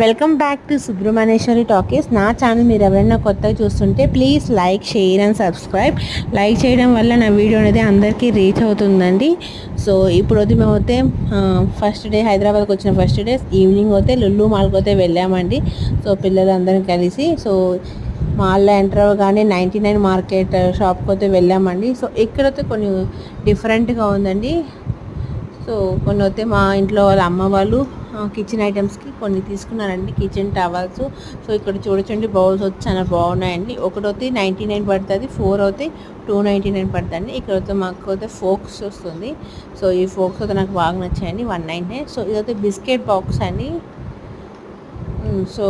Welcome back to Subrahmanyeswari talkies. నా channel మీరు ఎవరైనా కొత్తగా చూస్తుంటే please like, share and subscribe. Like చేయడం వల్ల నా వీడియో అనేది అందరికీ రీచ్ అవుతుందండి. సో ఇప్పుడు అయితే మేమైతే ఫస్ట్ డే హైదరాబాద్కి వచ్చిన ఫస్ట్ డే ఈవినింగ్ అయితే లుల్లు మాల్కి అయితే వెళ్ళామండి. సో పిల్లలందరం కలిసి మాల్లో ఎంటర్ అవ్వగానే 99 మార్కెట్ షాప్కి అయితే వెళ్ళామండి. సో ఇక్కడైతే కొన్ని డిఫరెంట్గా ఉందండి. సో కొన్ని అయితే మా ఇంట్లో వాళ్ళ అమ్మ వాళ్ళు కిచెన్ ఐటమ్స్కి కొన్ని తీసుకున్నారండి, కిచెన్ టవల్స్. సో ఇక్కడ చూడొచ్చండి, బౌల్స్ వచ్చి చాలా బాగున్నాయండి. ఒకటైతే 99 పడుతుంది, 4 అయితే 299 పడుతుంది. ఇక్కడ అయితే మాకు అయితే ఫోక్స్ వస్తుంది. సో ఈ ఫోక్స్ అయితే నాకు బాగా నచ్చాయండి, 199. సో ఇదైతే బిస్కెట్ బాక్స్ అండి. సో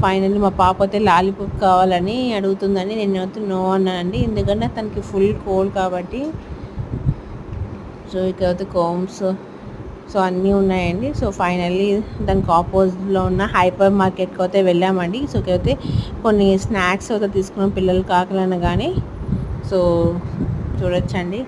ఫైనల్లీ మా పాప అయితే లాలీపాప్ కావాలని అడుగుతుందని నేనైతే నో అన్నానండి, ఎందుకంటే తనకి ఫుల్ కోల్డ్ కాబట్టి. సో ఇక్కడైతే కోమ్స్ సో అన్నీ ఉన్నాయండి. సో ఫైనల్లీ దానికి ఆపోజిట్లో ఉన్న హైపర్ మార్కెట్కి అయితే వెళ్ళామండి. సో ఇక్కడైతే కొన్ని స్నాక్స్ అయితే తీసుకున్నాం పిల్లలు కాకలన్నా కానీ. సో చూడొచ్చండి.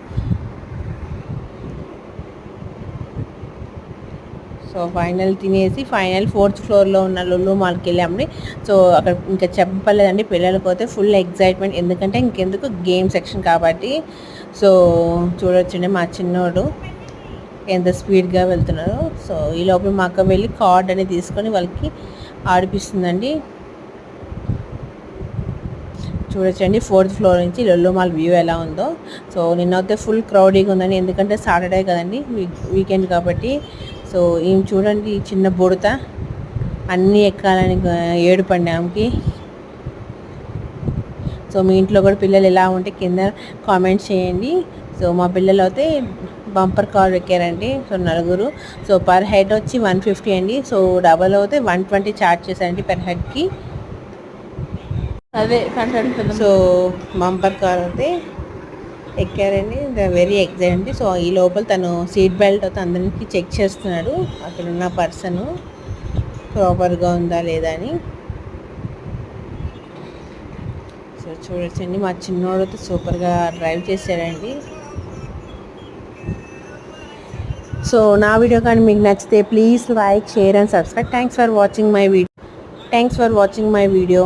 సో ఫైనల్ తినేసి ఫైనల్ 4th ఫ్లోర్లో ఉన్న లుల్లు మాల్కి వెళ్ళామండి. సో అక్కడ ఇంకా చెప్పలేదండి, పిల్లలకి అయితే ఫుల్ ఎగ్జైట్మెంట్, ఎందుకంటే ఇంకెందుకు గేమ్ సెక్షన్ కాబట్టి. సో చూడొచ్చండి మా చిన్నోడు ఎంత స్పీడ్గా వెళ్తున్నారు. సో ఈ లోపల మా అక్క వెళ్ళి కార్డ్ అని తీసుకొని వాళ్ళకి ఆడిపిస్తుందండి. చూడొచ్చండి 4th ఫ్లోర్ నుంచి లుల్లు మాల్ వ్యూ ఎలా ఉందో. సో నిన్నైతే ఫుల్ క్రౌడీగా ఉందండి, ఎందుకంటే సాటర్డే కదండి, వీకెండ్ కాబట్టి. సో ఏం చూడండి, చిన్న బుడత అన్నీ ఎక్కాలని ఏడుపండి ఆమెకి. సో మీ ఇంట్లో కూడా పిల్లలు ఎలా ఉంటే కింద కామెంట్స్ చేయండి. సో మా పిల్లలు అయితే బంపర్ కార్ ఎక్కారండి. సో నలుగురు. సో పర్ హెడ్ వచ్చి 150 అండి. సో డబల్ అయితే 120 ఛార్జ్ చేశారండి పర్ హెడ్కి. అదే సో బంపర్ కార్ అయితే ఎక్కారండి, వెరీ ఎగ్జైట్ అండి. సో ఈ లోపల తను సీట్ బెల్ట్ అయితే అందరికి చెక్ చేస్తున్నాడు, అక్కడ ఉన్న పర్సన్ ప్రాపర్గా ఉందా లేదా అని. సో చూడొచ్చండి, మా చిన్నోడు అయితే సూపర్గా డ్రైవ్ చేశాడండి. సో నా వీడియో కానీ మీకు నచ్చితే please like, share and subscribe. Thanks for watching my video.